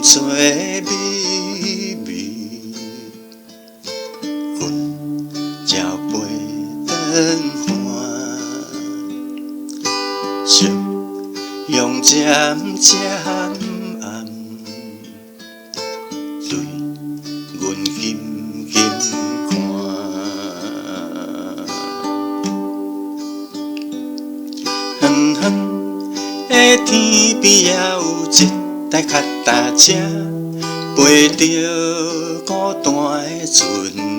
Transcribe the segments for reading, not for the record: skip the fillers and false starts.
做美味，阮才飞转还，夕阳渐渐暗，对阮紧紧看。远远的天边也有一台脚踏车，陪着孤单的船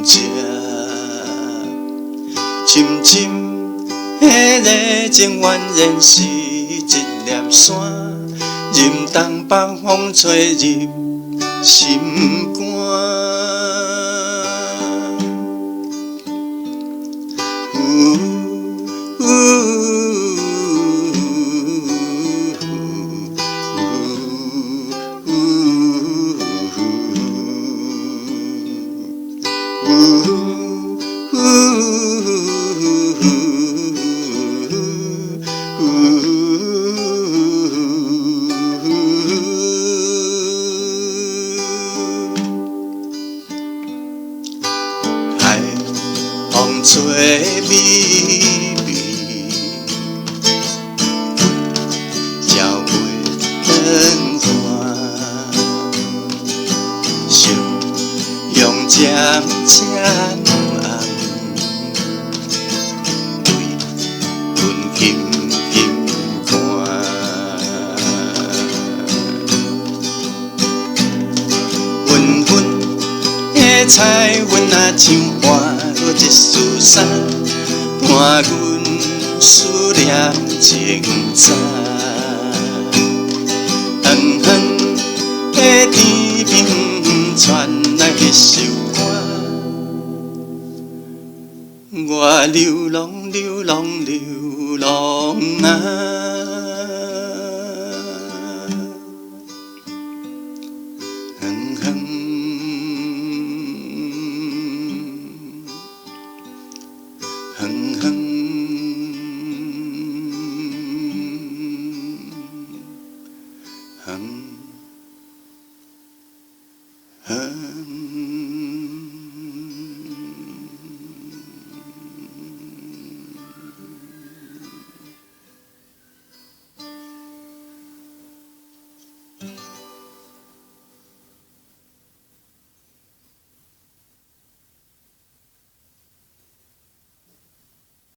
只。深深的热情宛然是一粒沙，任东北风吹入心肝。海风吹微微，鸟飞转还，夕阳渐渐暗，对阮紧紧看。纷纷的彩云啊，像滑落一丝衫，伴阮思念情长。远远的天边传来迄首歌，我流浪流浪流浪啊。远远远远远远。